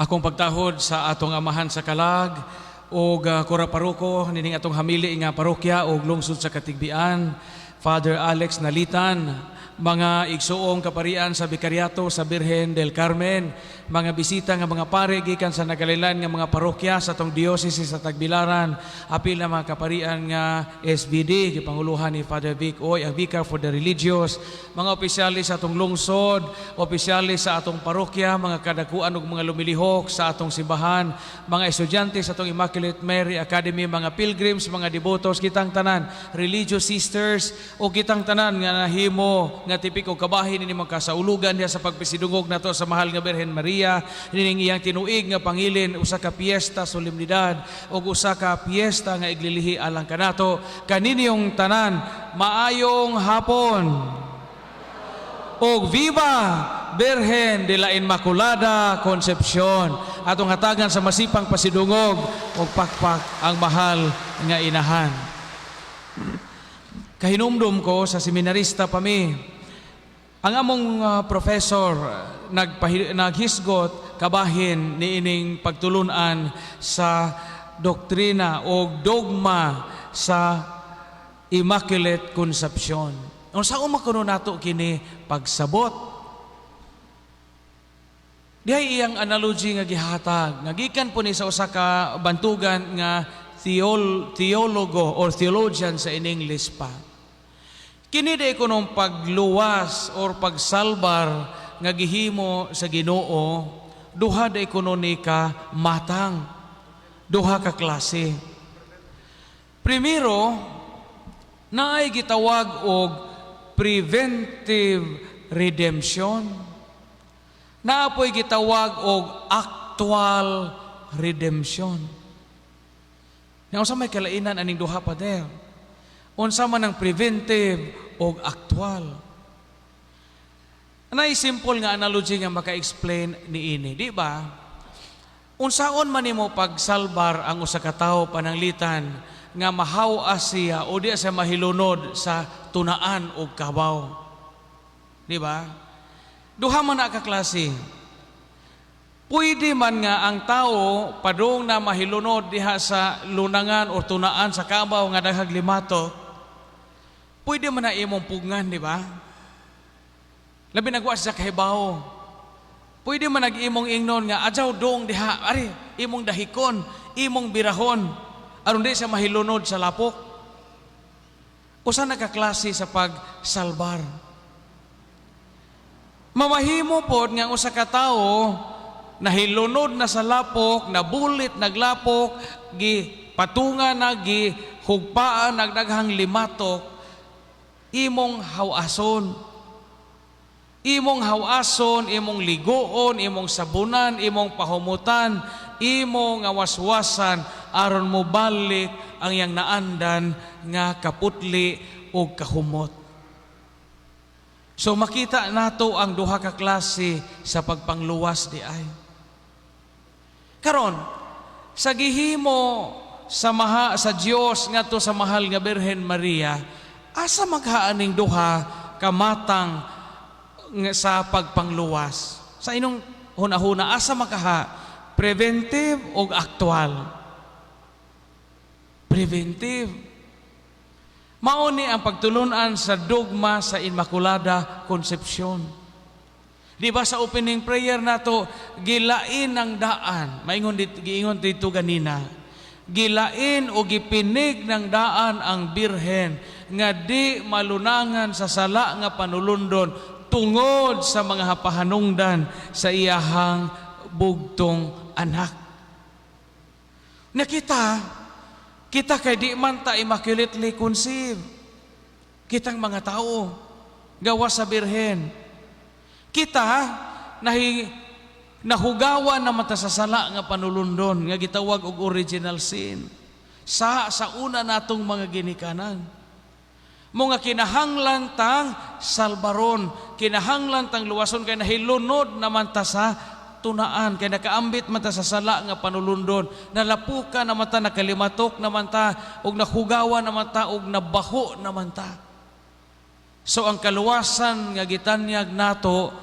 Akong pagtahod sa atong amahan sa kalag o kuraparuko nining atong hamili nga parokya o lungsod sa Katigbian, Father Alex Nalitan, mga igsuong kaparian sa Bikaryato sa Birhen del Carmen, mga bisita nga mga pare gikan sa nagalilan nga mga parokya sa atong diocese sa Tagbilaran, apil na mga kaparian nga SBD gipanguluhan ni Father Vic Oy, ang Vicar for the Religious, mga opisyalis sa atong lungsod, opisyalis sa atong parokya, mga kadakuan ug mga lumilihok sa atong simbahan, mga estudyante sa atong Immaculate Mary Academy, mga pilgrims, mga devotos, kitang tanan, religious sisters o kitang tanan nga nahimo nga tipiko kabahin ni mga kasaulugan niya sa pagpisidungog nato sa mahal nga Birhen Maria, nining iyang tinuig nga pangilin usa ka piyesta solemnidad o usa ka piyesta nga iglilihi alang kanato. Kaninyong tanan, maayong hapon o viva Birhen de la Inmaculada Concepcion. Atong hatagan sa masipang pasidungog o pakpak ang mahal nga inahan. Kahinumdum ko sa seminarista pa mi, ang among professor naghisgot kabahin niining pagtulunan sa doktrina o dogma sa Immaculate Conception. Unsa makuno nato kini pagsabot? Dihay iyang analogy nga gihatag, nagikan po ni sa usa ka bantugan nga theologo or theologian sa in English pa. Kini day ko nung pagluwas or pagsalbar nga gihimo sa Ginoo, duha day ko ni ka matang, duha ka klase. Primero, naay gitawag og preventive redemption. Naapoy gitawag og actual redemption. Nga unsa may kalainan aning duha pa der? Unsa man ang preventive o actual. Anay simple nga analogy nga maka-explain ni ini, di ba? Unsaon man nimo pagsalbar ang usa ka tawo pananglitan nga mahaw-as siya o di siya mahilunod sa tunaan o kabaw. Di ba? Duha man na ka klase. Pwede man nga ang tao padung na mahilunod diha sa lunangan o tunaan sa kabaw nga daghang limato, pwede man na imong pugngan, di ba? Labi nagwa sa kahibaw. Pwede man nag-imong ingnon nga adyaw dong diha, ari imong dahikon, imong birahon, aron di siya mahilunod sa lapok. Usa nakaklase sa pagsalbar. Mamahimo pod nga usa ka tawo nahilunod na sa lapok, nabulit, naglapok, patunga na, hugpaan, nagdaghang limatok, imong hawason. Imong hawason, imong ligoon, imong sabunan, imong pahumutan, imong awaswasan, aron mo balik ang yang naandan nga kaputli o kahumot. So makita nato ang duha ka klase sa pagpangluwas di ay. Karon, sa gihimo sa Dios ngadto sa mahal nga Birhen Maria, asa maghaaning duha kamatang sa pagpangluwas? Sa inong hunahuna, asa makaha? Preventive o actual? Preventive. Mauni ang pagtulunan sa dogma sa Immaculada Concepcion. Di ba sa opening prayer nato, gilain ang daan. Giingon dito ganina. Gilain o gipinig ng daan ang Birhen nga di malunangan sa sala nga panulundon tungod sa mga hapahanungdan sa iyahang bugtong anak. Kita kay di man ta immaculately conceived. Kitang mga tao gawa sa Birhen. Kita nahugawan naman ta sa sala nga panulundon nga gitawag og original sin. Sa una natong mga ginikanan. Mga kinahanglan tang salbaron, kinahanglan tang luwason kay nahilunod naman ta sa tunaan, kay nakaambit man ta sa sala nga panulundon, nalapukan naman ta, nakalimatok naman ta, og nahugawan naman ta, og nabaho naman ta. So ang kaluwasan nga gitanyag nato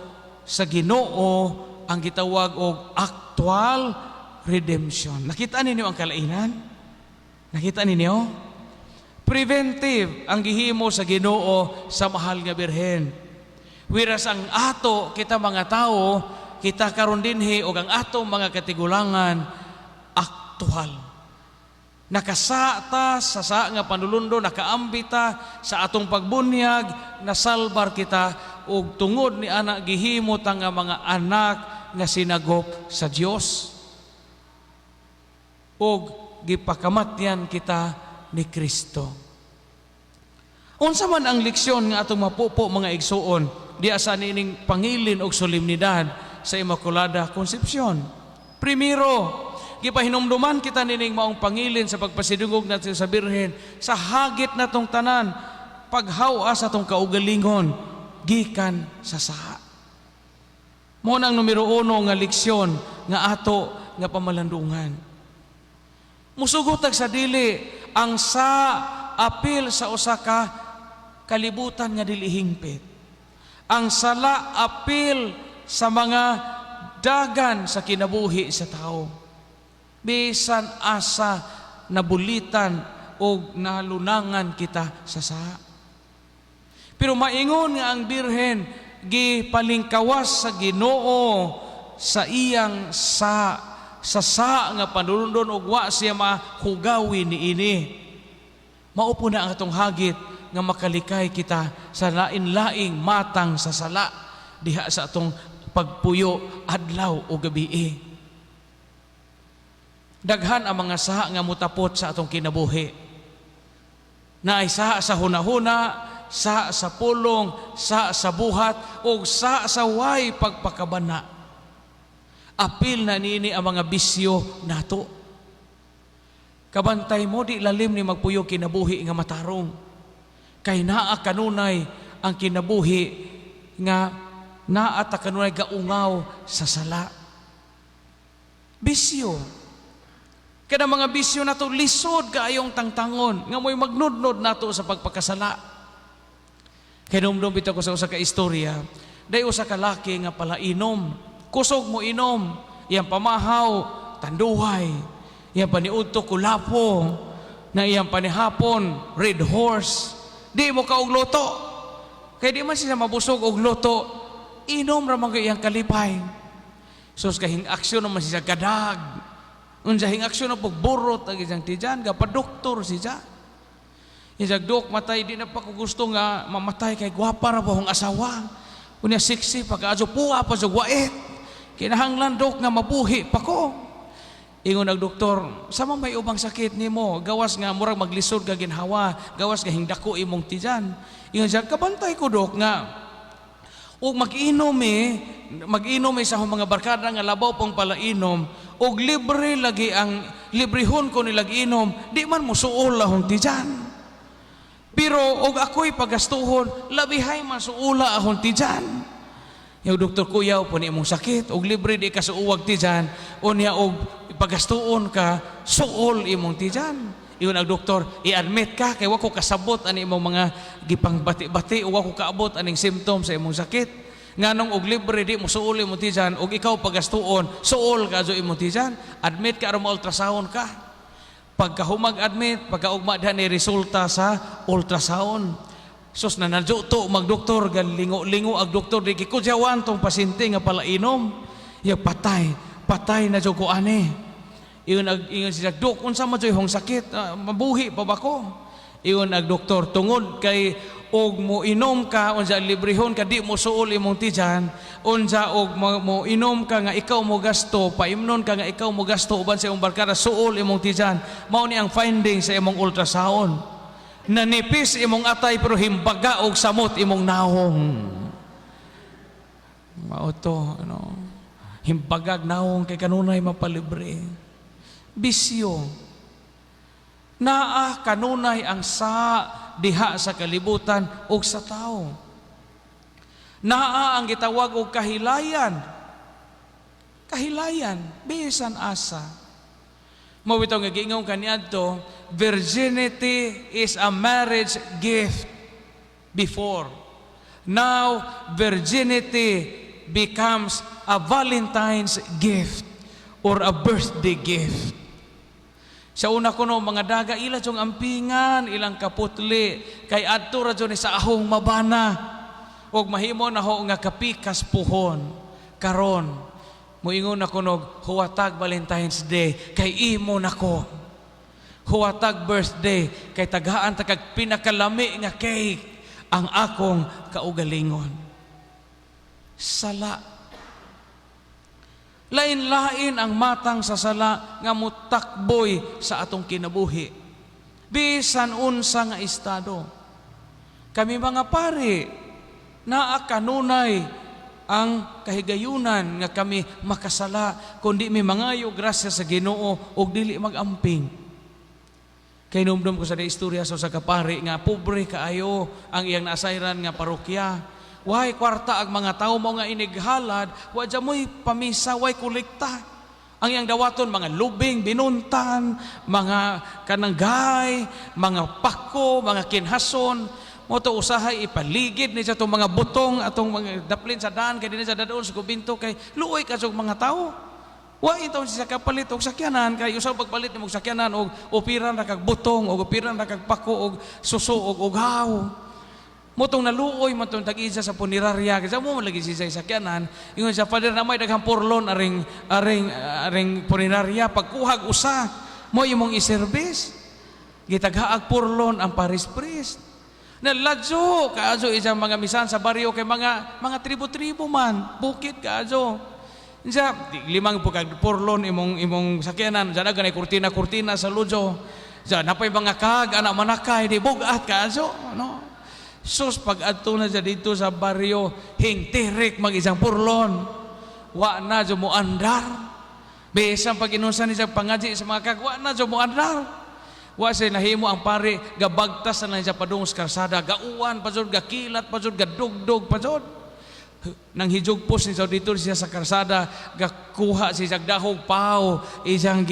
sa Ginoo ang gitawag og actual redemption. Nakita ninyo ang kalainan? Nakita ninyo? Preventive ang gihimo sa Ginoo sa mahal nga birhen. Whereas ang ato, kita mga tao, kita karon dinhi og ang ato mga katigulangan, aktual. Nakasata sa nga panulundo, nakaambita sa atong pagbunyag, nasalbar kita og tungod ni anak gihimo ta nga mga anak nga sinagop sa Dios. Og gipakamatyan kita ni Kristo. Unsa man ang leksyon nga atong mapupo mga igsuon di asa nining pangilin og solemnidad sa Immaculada Concepcion. Primero, gipahinumduman kita nining maong pangilin sa pagpasidungog natin sa Birhen sa hagit natong tanan, paghawa sa atong kaugalingon gikan sa saha. Mo nang numero 1 nga leksyon nga ato nga pamalandungan. Musugotag sa dili ang sa apil sa usa ka kalibutan nga dili hingpit. Ang sala apil sa mga dagan sa kinabuhi sa tao. Bisan asa nabulitan o nalunangan kita sa saha. Pero maingon nga ang Birhen gipalingkawas sa Ginoo sa iyang sa nga panulundon og wa siya mahugawi niini. Maupo na ang atong hagit nga makalikay kita sa lain-laing matang sa sala diha sa atong pagpuyo adlaw o gabi. Daghan ang mga saha nga mutapot sa atong kinabuhi. Naay saha sa hunahuna, saha sa pulong, saha sa buhat, o saha sa way pagpakabana. Apil na nini ang mga bisyo nato. Kabantay mo di lalim ni magpuyo kinabuhi nga matarong. Kay naa kanunay ang kinabuhi nga naa ta kanunay gaungaw sa sala. Bisyo. Kada mga bisyo nato lisod kaayong tangtangon nga mo'y magnudnod nato sa pagpakasala. Kay numdum bitaw ko sa usa ka istorya, day usa ka laki nga palainom. Kusog mo inom, iyang pamahaw, tanduhay, iyang paniudto kulapo, na iyang panihapon, red horse. Di mo ka og luto. Kaya di man siya mabusog og luto, inom ramang iyang kalipay. Sus kahing aksyon naman siya gadag. Unsa hing aksyon na pagburot ang isang tijan, gapadoktor siya. Isang dok matay, di na pa ko gusto nga mamatay kay gwapa ra po ang asawa. Unya siksi pagkaadyo puwa pa sa gwait. Kinahanglan dok nga mabuhi pa ko. Ingon ang doktor, sama may ubang sakit nimo, gawas nga murag maglisod ka ginhawa, gawas nga hingdako imong tijan. Ingon siya, kabantay ko dok nga ug mag-inom sa mga barkada nga labaw pong palainom, ug libre lagi ang librehon ko nilag inom, di man mo suol ahong tijan. Pero og ako'y pagastuhon, labihay man suula ahong tijan. Yung doktor kuyaw po ni imong sakit, og libre di ka suuwag tijan, o niya og pagastuon ka, suol imong tijan. Iyon ang doktor, i-admit ka, kay wako kasabot ani imong mga gipang bati-bati, o wako kaabot aning symptoms sa imong sakit. Nganong og libre di mo suol imong tijan, og ikaw pagastuon, suol ka so imong tijan, admit ka aron ma-ultrasound ka. Pagkahumag admit, pagkaugma ni resulta sa ultrasound. Sos na nadyo magdoktor, galingo-lingo ang doktor, di kikudyawan tong pasyente nga palainom. Ya patay na dyo ko ane. Iyon siya, dok, unsa man dyo yung sakit, mabuhi pa ba ko? Iyon ang doktor, tungod kay og mo inom ka, unsa librehon ka, di mo suol imong tijan, unsa og mo inom ka nga ikaw mo gasto, paimnon ka nga ikaw mo gasto, uban sa imong barkada, suol imong tijan. Mao ni ang finding sa imong ultrasound. Nanipis imong atay pero himbaga og samot imong nahong. Mao to, himbagag nahong kay kanunay mapalibre. Bisyo. Naa kanunay ang sa diha sa kalibutan ug sa tao. Naa ang gitawag og kahilayan. Kahilayan bisan asa. Mawitaw nga giingon kaniadto, virginity is a marriage gift before. Now, virginity becomes a Valentine's gift or a birthday gift. Sa una ko no, mga daga ila yung ampingan, ilang kaputli, kay adto ra dyan sa ahong mabana, o mahimo na ho nga kapikas puhon, karon, muingon ako no, huwatag Valentine's Day, kay imo na ko. Huwatag birthday, kay taghaan tagag pinakalami nga cake, ang akong kaugalingon. Sala. Lain-lain ang matang sa sala nga mutakboy sa atong kinabuhi. Bisan unsa nga estado. Kami mga pari, naa kanunay ang kahigayunan nga kami makasala, kundi may mangayo grasya sa Ginoo ug dili magamping. Kay numdum ko sa istorya sa kapari nga pobre kaayo ang iyang naasayran nga parokya. Way kwarta ang mga tao mo nga inighalad, wa dya mo'y pamisa, way kolekta. Ang iyang dawaton, mga lubing, binuntan, mga kananggay, mga pako, mga kinhason, mo to usahay ipaligid ni sa itong mga butong, atong mga daplin sa daan, kay din sa dadoon sa kubinto, kay luoy ka sa mga tao. Wa ito siya kapalit og sakyanan, kay usaw pagpalit ni mong sakyanan og upiran ra kag butong, og upiran ra kag pako, og suso, og ugaw. Motong naluoy matong tag-isa sa punerarya kasi mo lagi siya sa sakyanan ingon sa father na may daghang purlon aring punerarya pagkuhag usa mo imong i-service gitaghaag purlon ang Paris priest naladyo kaadyo isang mga misan sa baryo kay mga tribo-tribo man bukid kaadyo sa limang purlon imong sakyanan sa ganay kurtina sa lodyo sa napay mga kag anak manakay di bugat kaadyo no. Sus, pag adto na siya dito sa baryo, hintirik mag-isang purlon. Wa na dyan mo andar. Besang pag inusan niya pangadji sa mga kag, wa na dyan mo andar. Wa siya nahimo ang pare, gabagtas na lang siya padung sa karsada, gauwan pa dyan, gakilat pa dyan, gadugdog pa dyan. Nang hijugpos niya dito siya sa karsada, gakuha siya dahog pao, isang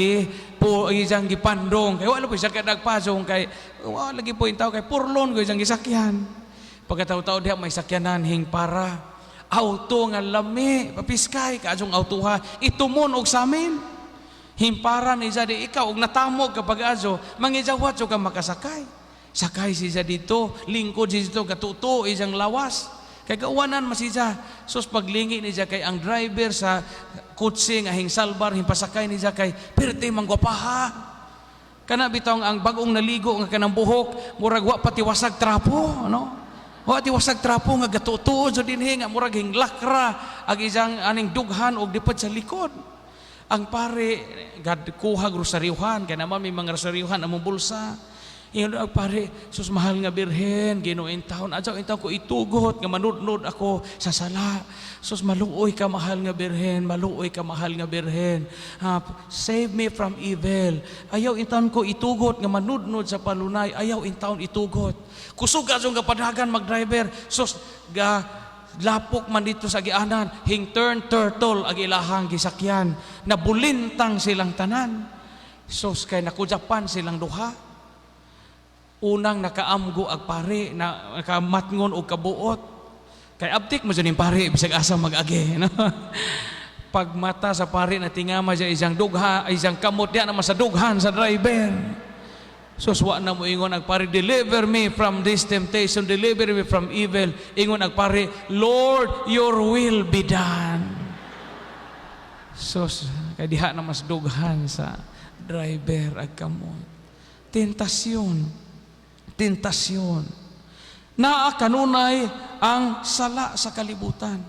gipandong. Kaya wala po siya nagpasong, kay wala lagi po yung tao, kay purlon ko isang gisakyan. Pagkataw-taw diha may sakyanan hing para auto nga lami papiskay kaadtong autoha itumon og samin hing para ni di ikaw og natamog kapag adto mangijawat ka makasakay sakay siya dito lingkod siya dito katuto isang lawas kay kauwanan masija sus paglingi ni kay ang driver sa kutsi nga hing salbar hing pasakay ni kay perti manggupaha kana bitong ang bagong naligo nga kanang buhok murag wa pati wasag trapo no. Wa ti wasag trapo nga gatutuo so dinhi nga murag hing lakra ag isang aning dughan og dipad sa likod. Ang pare kuha grosaryuhan kay naman may mga grosaryuhan among bulsa. Ingon ang pare, sus mahal nga birhen, Ginoo in taon ko itugot nga manudnod ako sa sala. Sus maluoy ka mahal nga birhen, maluoy ka mahal nga birhen. Save me from evil. Ayaw in taon ko itugot nga manudnod sa palunay, ayaw in taon itugot. Kusog ka nga padagan mag-driver, sus ga lapok man dito sa gianan, hing turn turtle ag ilahang gisakyan, nabulintang silang tanan. Sus kay nakujapan silang duha. Unang nakaamgo ag pare na nakamatngon og kabuot kay abtik mo dyan yung pare bisag asa mag-agi no? Pag mata sa pare na tingama dyan isang kamot diyan naman sa dughan sa driver so wa na mo ingon ag pare deliver me from this temptation deliver me from evil ingon ag pare Lord your will be done so kay diha na mas dughan sa driver ag kamot tentasyon naa kanunay ang sala sa kalibutan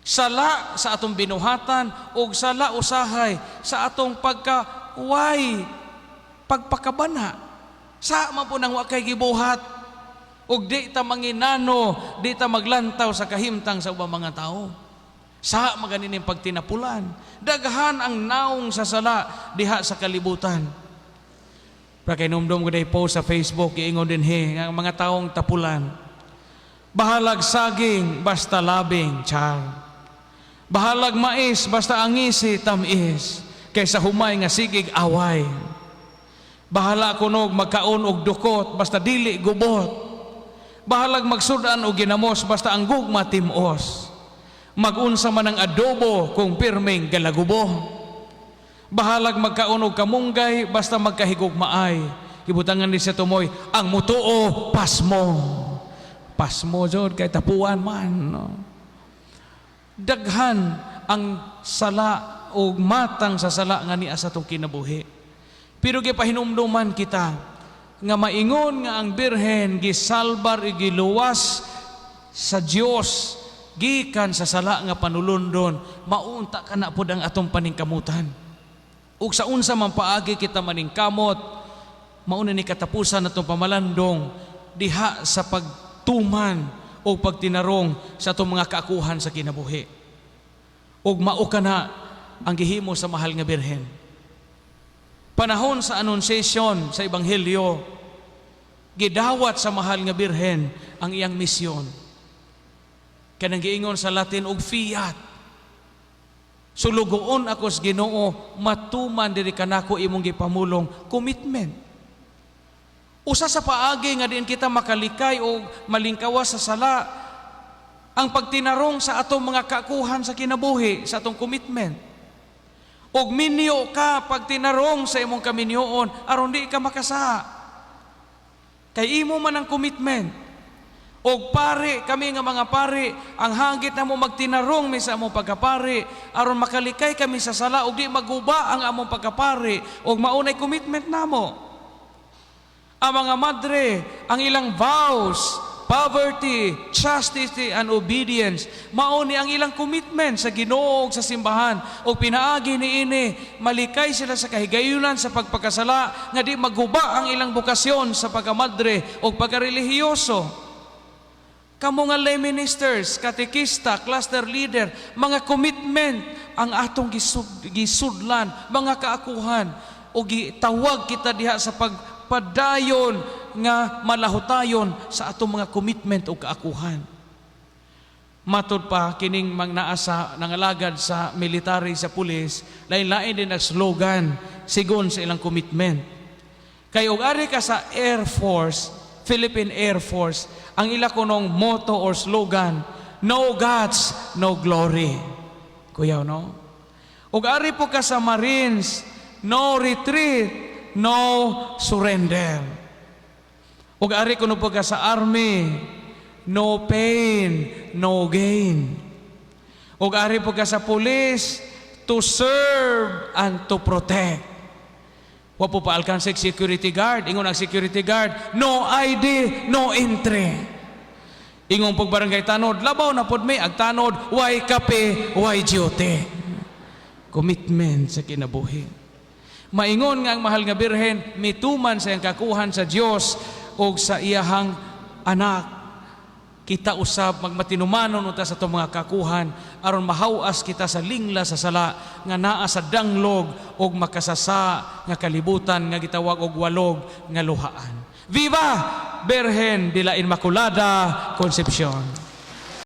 sala sa atong binuhatan o sala usahay sa atong pagpakabana sa man po nang wa kay gibuhat og di ta manginano di ta maglantaw sa kahimtang sa ubang mga tao sa maganin pagtinapulan daghan ang naong sa sala diha sa kalibutan. Kay numdum ko day post sa Facebook iingon din ang mga taong tapulan bahalag saging basta labing char bahalag mais basta angisi tamis kaysa humay nga sigig away bahala kunog magkaon og dukot basta dili gubot bahalag magsudan og ginamos basta ang gugma timos Magunsa man ang adobo kung pirmeng galagubo. Bahalag magkaunog kamunggay basta magkahigugmaay. Ibutangan ni siya tumoy, ang mutuo pasmo. Pasmo jud kay tapuan man. No? Daghan ang sala o matang sa sala nga ni asa tong kinabuhi. Pero gipahinumduman kita nga maingon nga ang Birhen gisalbar igiluwas sa Dios gikan sa sala nga panulundon, maunta ka na pud ang atong paningkamutan. Ug sa unsa man paagi kita maningkamot, mauna ni katapusan atong pamalandong diha sa pagtuman o pagtinarong sa atong mga kaakuhan sa kinabuhi. Ug mao kana ang gihimo sa mahal nga Birhen. Panahon sa anunsasyon sa Ebanghelyo, gidawat sa mahal nga Birhen ang iyang misyon. Kanang giingon sa Latin og fiat. Sulugoon ako sa Ginoo, matuman diri kanako imong gipamulong, commitment. Usa sa paagi nga diin kita makalikay o malingkawas sa sala, ang pagtinarong sa atong mga kaakuhan sa kinabuhi, sa atong commitment. Og minyo ka pagtinarong sa imong kaminyoon, aron di ka makasa. Kay imo man ang commitment. Og pare, kami nga mga pare, ang hangit na mo magtinarong mi sa among pagkapare, aron makalikay kami sa sala, og di maguba ang among pagkapare, og maunay commitment namo. Ang mga madre, ang ilang vows, poverty, chastity, and obedience, mauni ang ilang commitment sa Ginoo ug sa simbahan, og pinaagi niini, malikay sila sa kahigayunan sa pagpakasala, nga di maguba ang ilang bukasyon sa pagkamadre o pagkarelihiyoso. Kamo nga lay ministers, katekista, cluster leader, mga commitment ang atong gisudlan, mga kaakuhan, o gitawag kita diha sa pagpadayon nga malahutayon sa atong mga commitment o kaakuhan. Matod pa kining magnaasa nangalagad sa military, sa pulis, lain-lain din ang slogan sigon sa ilang commitment. Kay og ari ka sa Air Force, Philippine Air Force, ang ila kunong motto or slogan, no guts, no glory. Kuyaw, no? Ug ari po ka sa Marines, no retreat, no surrender. Ug ari kuno po ka sa Army, no pain, no gain. Ug ari po ka sa Police, to serve and to protect. Wa po paalkansig security guard. Ingon ang security guard, no ID, no entry. Ingon pag barangay tanod, labaw na pod may agtanod, why kape, why duty. Commitment sa kinabuhi. Maingon nga ang mahal nga Birhen, mituman sa iyang kakuhan sa Dios o sa iyahang anak. Kita usab magmatinumanon unta sa itong mga kakuhan aron mahawas kita sa lingla sa sala nga naa sa danglog og makasasa nga kalibutan nga gitawag og walog nga luhaan. Viva Birhen de la Inmaculada Concepcion!